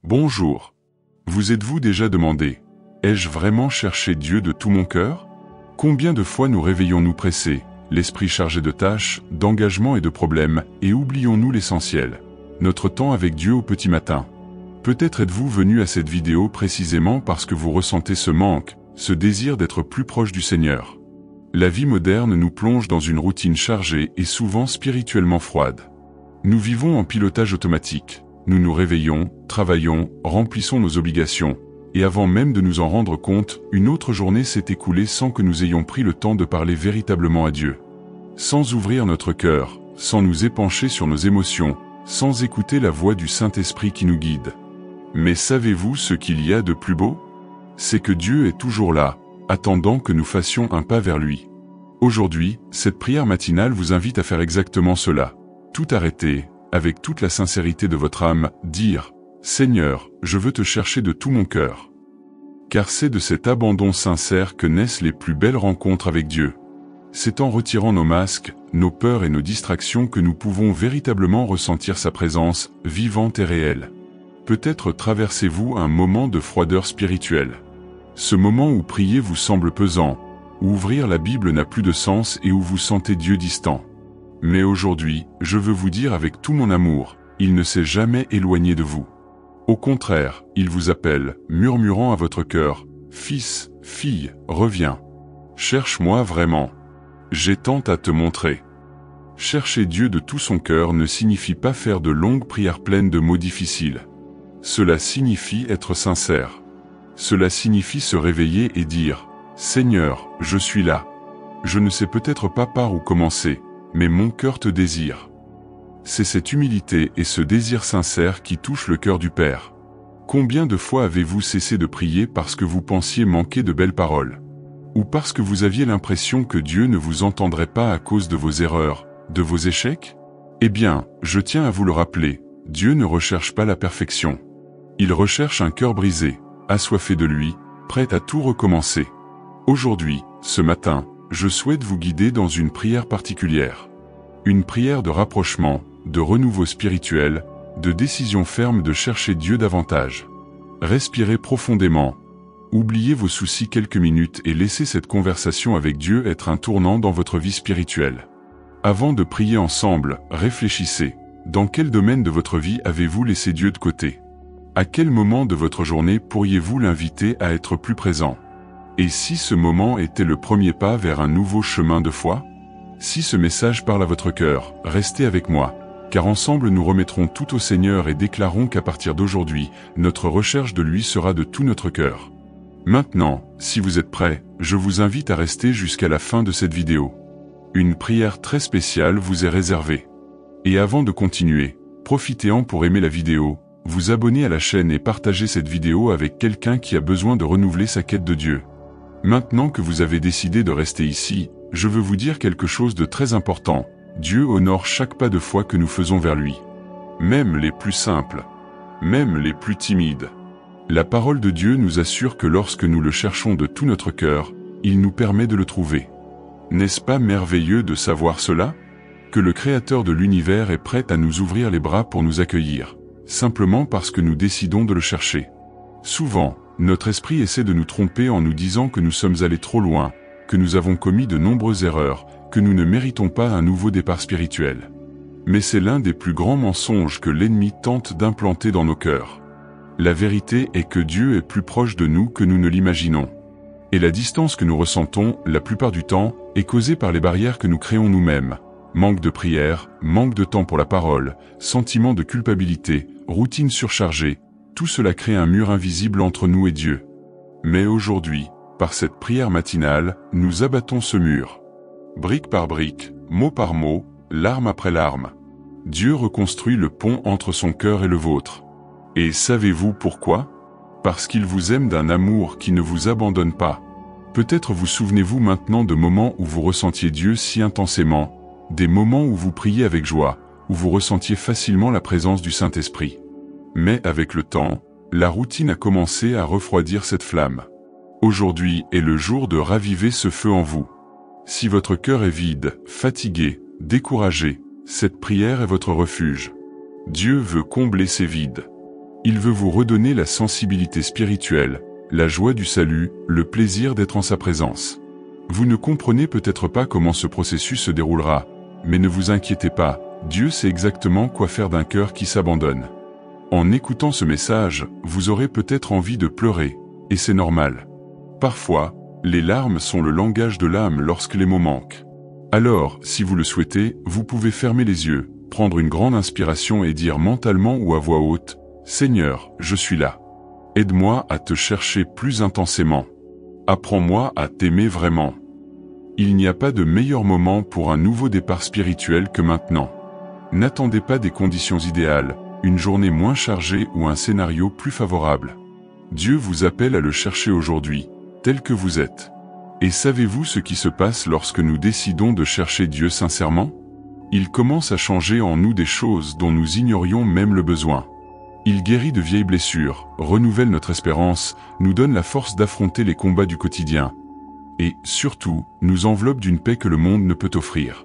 Bonjour. Vous êtes-vous déjà demandé, ai-je vraiment cherché Dieu de tout mon cœur? Combien de fois nous réveillons-nous pressés, l'esprit chargé de tâches, d'engagements et de problèmes, et oublions-nous l'essentiel, notre temps avec Dieu au petit matin? Peut-être êtes-vous venu à cette vidéo précisément parce que vous ressentez ce manque, ce désir d'être plus proche du Seigneur. La vie moderne nous plonge dans une routine chargée et souvent spirituellement froide. Nous vivons en pilotage automatique. Nous nous réveillons, travaillons, remplissons nos obligations, et avant même de nous en rendre compte, une autre journée s'est écoulée sans que nous ayons pris le temps de parler véritablement à Dieu. Sans ouvrir notre cœur, sans nous épancher sur nos émotions, sans écouter la voix du Saint-Esprit qui nous guide. Mais savez-vous ce qu'il y a de plus beau? C'est que Dieu est toujours là, attendant que nous fassions un pas vers lui. Aujourd'hui, cette prière matinale vous invite à faire exactement cela. Tout arrêter, avec toute la sincérité de votre âme, dire « Seigneur, je veux te chercher de tout mon cœur ». Car c'est de cet abandon sincère que naissent les plus belles rencontres avec Dieu. C'est en retirant nos masques, nos peurs et nos distractions que nous pouvons véritablement ressentir sa présence, vivante et réelle. Peut-être traversez-vous un moment de froideur spirituelle. Ce moment où prier vous semble pesant, où ouvrir la Bible n'a plus de sens et où vous sentez Dieu distant. Mais aujourd'hui, je veux vous dire avec tout mon amour, il ne s'est jamais éloigné de vous. Au contraire, il vous appelle, murmurant à votre cœur, « Fils, fille, reviens. Cherche-moi vraiment. J'ai tant à te montrer. » Chercher Dieu de tout son cœur ne signifie pas faire de longues prières pleines de mots difficiles. Cela signifie être sincère. Cela signifie se réveiller et dire, « Seigneur, je suis là. Je ne sais peut-être pas par où commencer. Mais mon cœur te désire. » C'est cette humilité et ce désir sincère qui touchent le cœur du Père. Combien de fois avez-vous cessé de prier parce que vous pensiez manquer de belles paroles? Ou parce que vous aviez l'impression que Dieu ne vous entendrait pas à cause de vos erreurs, de vos échecs? Eh bien, je tiens à vous le rappeler, Dieu ne recherche pas la perfection. Il recherche un cœur brisé, assoiffé de lui, prêt à tout recommencer. Aujourd'hui, ce matin, je souhaite vous guider dans une prière particulière. Une prière de rapprochement, de renouveau spirituel, de décision ferme de chercher Dieu davantage. Respirez profondément. Oubliez vos soucis quelques minutes et laissez cette conversation avec Dieu être un tournant dans votre vie spirituelle. Avant de prier ensemble, réfléchissez. Dans quel domaine de votre vie avez-vous laissé Dieu de côté? À quel moment de votre journée pourriez-vous l'inviter à être plus présent? Et si ce moment était le premier pas vers un nouveau chemin de foi? Si ce message parle à votre cœur, restez avec moi, car ensemble nous remettrons tout au Seigneur et déclarons qu'à partir d'aujourd'hui, notre recherche de lui sera de tout notre cœur. Maintenant, si vous êtes prêts, je vous invite à rester jusqu'à la fin de cette vidéo. Une prière très spéciale vous est réservée. Et avant de continuer, profitez-en pour aimer la vidéo, vous abonner à la chaîne et partager cette vidéo avec quelqu'un qui a besoin de renouveler sa quête de Dieu. Maintenant que vous avez décidé de rester ici, je veux vous dire quelque chose de très important. Dieu honore chaque pas de foi que nous faisons vers lui. Même les plus simples. Même les plus timides. La parole de Dieu nous assure que lorsque nous le cherchons de tout notre cœur, il nous permet de le trouver. N'est-ce pas merveilleux de savoir cela? Que le Créateur de l'univers est prêt à nous ouvrir les bras pour nous accueillir, simplement parce que nous décidons de le chercher. Souvent, notre esprit essaie de nous tromper en nous disant que nous sommes allés trop loin, que nous avons commis de nombreuses erreurs, que nous ne méritons pas un nouveau départ spirituel. Mais c'est l'un des plus grands mensonges que l'ennemi tente d'implanter dans nos cœurs. La vérité est que Dieu est plus proche de nous que nous ne l'imaginons. Et la distance que nous ressentons, la plupart du temps, est causée par les barrières que nous créons nous-mêmes. Manque de prière, manque de temps pour la parole, sentiment de culpabilité, routine surchargée. Tout cela crée un mur invisible entre nous et Dieu. Mais aujourd'hui, par cette prière matinale, nous abattons ce mur. Brique par brique, mot par mot, larme après larme. Dieu reconstruit le pont entre son cœur et le vôtre. Et savez-vous pourquoi? Parce qu'il vous aime d'un amour qui ne vous abandonne pas. Peut-être vous souvenez-vous maintenant de moments où vous ressentiez Dieu si intensément, des moments où vous priez avec joie, où vous ressentiez facilement la présence du Saint-Esprit. Mais avec le temps, la routine a commencé à refroidir cette flamme. Aujourd'hui est le jour de raviver ce feu en vous. Si votre cœur est vide, fatigué, découragé, cette prière est votre refuge. Dieu veut combler ces vides. Il veut vous redonner la sensibilité spirituelle, la joie du salut, le plaisir d'être en sa présence. Vous ne comprenez peut-être pas comment ce processus se déroulera, mais ne vous inquiétez pas, Dieu sait exactement quoi faire d'un cœur qui s'abandonne. En écoutant ce message, vous aurez peut-être envie de pleurer, et c'est normal. Parfois, les larmes sont le langage de l'âme lorsque les mots manquent. Alors, si vous le souhaitez, vous pouvez fermer les yeux, prendre une grande inspiration et dire mentalement ou à voix haute, « Seigneur, je suis là. Aide-moi à te chercher plus intensément. Apprends-moi à t'aimer vraiment. » Il n'y a pas de meilleur moment pour un nouveau départ spirituel que maintenant. N'attendez pas des conditions idéales, une journée moins chargée ou un scénario plus favorable. Dieu vous appelle à le chercher aujourd'hui, tel que vous êtes. Et savez-vous ce qui se passe lorsque nous décidons de chercher Dieu sincèrement? Il commence à changer en nous des choses dont nous ignorions même le besoin. Il guérit de vieilles blessures, renouvelle notre espérance, nous donne la force d'affronter les combats du quotidien. Et, surtout, nous enveloppe d'une paix que le monde ne peut offrir.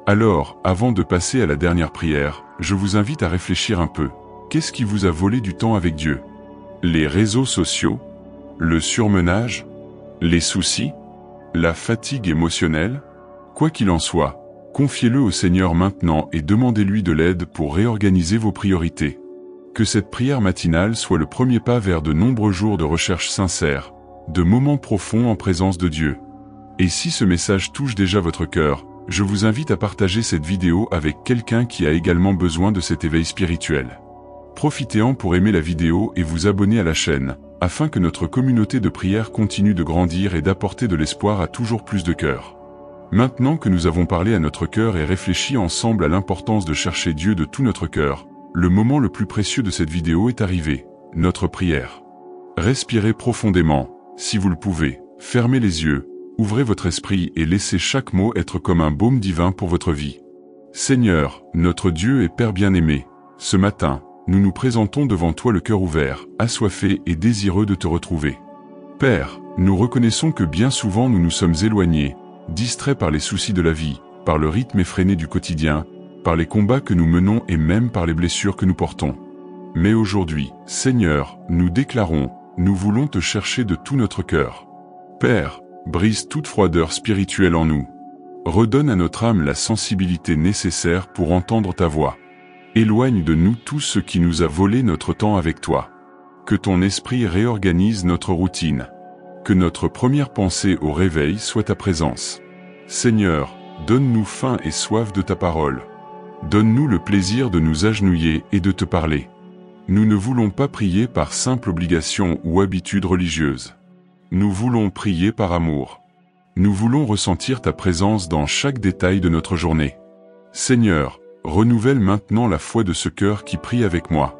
Alors, avant de passer à la dernière prière, je vous invite à réfléchir un peu. Qu'est-ce qui vous a volé du temps avec Dieu? Les réseaux sociaux? Le surmenage? Les soucis? La fatigue émotionnelle? Quoi qu'il en soit, confiez-le au Seigneur maintenant et demandez-lui de l'aide pour réorganiser vos priorités. Que cette prière matinale soit le premier pas vers de nombreux jours de recherche sincère, de moments profonds en présence de Dieu. Et si ce message touche déjà votre cœur, je vous invite à partager cette vidéo avec quelqu'un qui a également besoin de cet éveil spirituel. Profitez-en pour aimer la vidéo et vous abonner à la chaîne, afin que notre communauté de prière continue de grandir et d'apporter de l'espoir à toujours plus de cœurs. Maintenant que nous avons parlé à notre cœur et réfléchi ensemble à l'importance de chercher Dieu de tout notre cœur, le moment le plus précieux de cette vidéo est arrivé, notre prière. Respirez profondément, si vous le pouvez, fermez les yeux, ouvrez votre esprit et laissez chaque mot être comme un baume divin pour votre vie. Seigneur, notre Dieu et Père bien-aimé, ce matin, nous nous présentons devant toi le cœur ouvert, assoiffé et désireux de te retrouver. Père, nous reconnaissons que bien souvent nous nous sommes éloignés, distraits par les soucis de la vie, par le rythme effréné du quotidien, par les combats que nous menons et même par les blessures que nous portons. Mais aujourd'hui, Seigneur, nous déclarons, nous voulons te chercher de tout notre cœur. Père, brise toute froideur spirituelle en nous. Redonne à notre âme la sensibilité nécessaire pour entendre ta voix. Éloigne de nous tout ce qui nous a volé notre temps avec toi. Que ton esprit réorganise notre routine. Que notre première pensée au réveil soit ta présence. Seigneur, donne-nous faim et soif de ta parole. Donne-nous le plaisir de nous agenouiller et de te parler. Nous ne voulons pas prier par simple obligation ou habitude religieuse. Nous voulons prier par amour. Nous voulons ressentir ta présence dans chaque détail de notre journée. Seigneur, renouvelle maintenant la foi de ce cœur qui prie avec moi.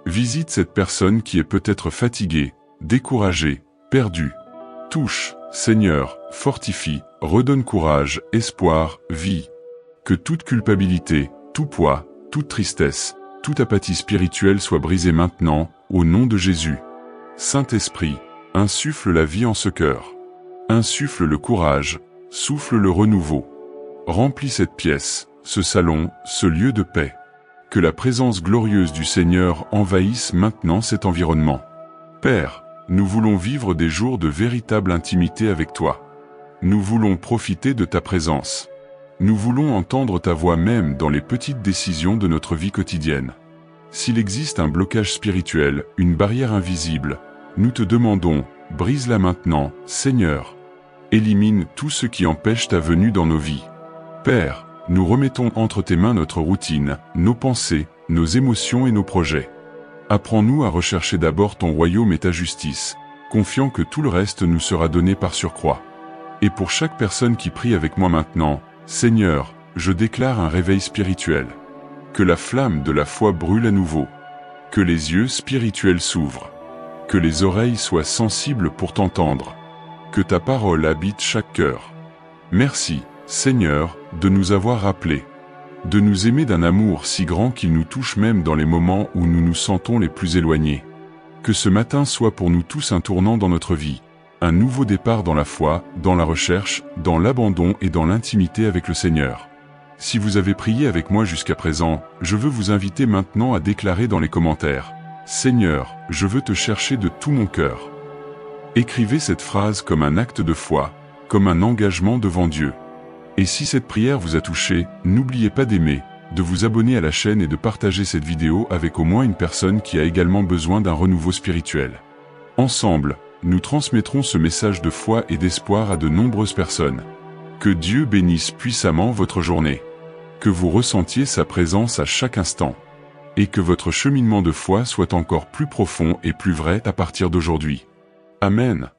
Visite cette personne qui est peut-être fatiguée, découragée, perdue. Touche, Seigneur, fortifie, redonne courage, espoir, vie. Que toute culpabilité, tout poids, toute tristesse, toute apathie spirituelle soit brisée maintenant, au nom de Jésus. Saint-Esprit, insuffle la vie en ce cœur. Insuffle le courage, souffle le renouveau. Remplis cette pièce, ce salon, ce lieu de paix. Que la présence glorieuse du Seigneur envahisse maintenant cet environnement. Père, nous voulons vivre des jours de véritable intimité avec toi. Nous voulons profiter de ta présence. Nous voulons entendre ta voix même dans les petites décisions de notre vie quotidienne. S'il existe un blocage spirituel, une barrière invisible, nous te demandons, brise-la maintenant, Seigneur. Élimine tout ce qui empêche ta venue dans nos vies. Père, nous remettons entre tes mains notre routine, nos pensées, nos émotions et nos projets. Apprends-nous à rechercher d'abord ton royaume et ta justice, confiant que tout le reste nous sera donné par surcroît. Et pour chaque personne qui prie avec moi maintenant, Seigneur, je déclare un réveil spirituel. Que la flamme de la foi brûle à nouveau. Que les yeux spirituels s'ouvrent. Que les oreilles soient sensibles pour t'entendre. Que ta parole habite chaque cœur. Merci, Seigneur, de nous avoir rappelés. De nous aimer d'un amour si grand qu'il nous touche même dans les moments où nous nous sentons les plus éloignés. Que ce matin soit pour nous tous un tournant dans notre vie. Un nouveau départ dans la foi, dans la recherche, dans l'abandon et dans l'intimité avec le Seigneur. Si vous avez prié avec moi jusqu'à présent, je veux vous inviter maintenant à déclarer dans les commentaires « Seigneur, je veux te chercher de tout mon cœur. Écrivez cette phrase comme un acte de foi, comme un engagement devant Dieu. Et si cette prière vous a touché, n'oubliez pas d'aimer, de vous abonner à la chaîne et de partager cette vidéo avec au moins une personne qui a également besoin d'un renouveau spirituel. Ensemble, nous transmettrons ce message de foi et d'espoir à de nombreuses personnes. Que Dieu bénisse puissamment votre journée. Que vous ressentiez sa présence à chaque instant. Et que votre cheminement de foi soit encore plus profond et plus vrai à partir d'aujourd'hui. Amen.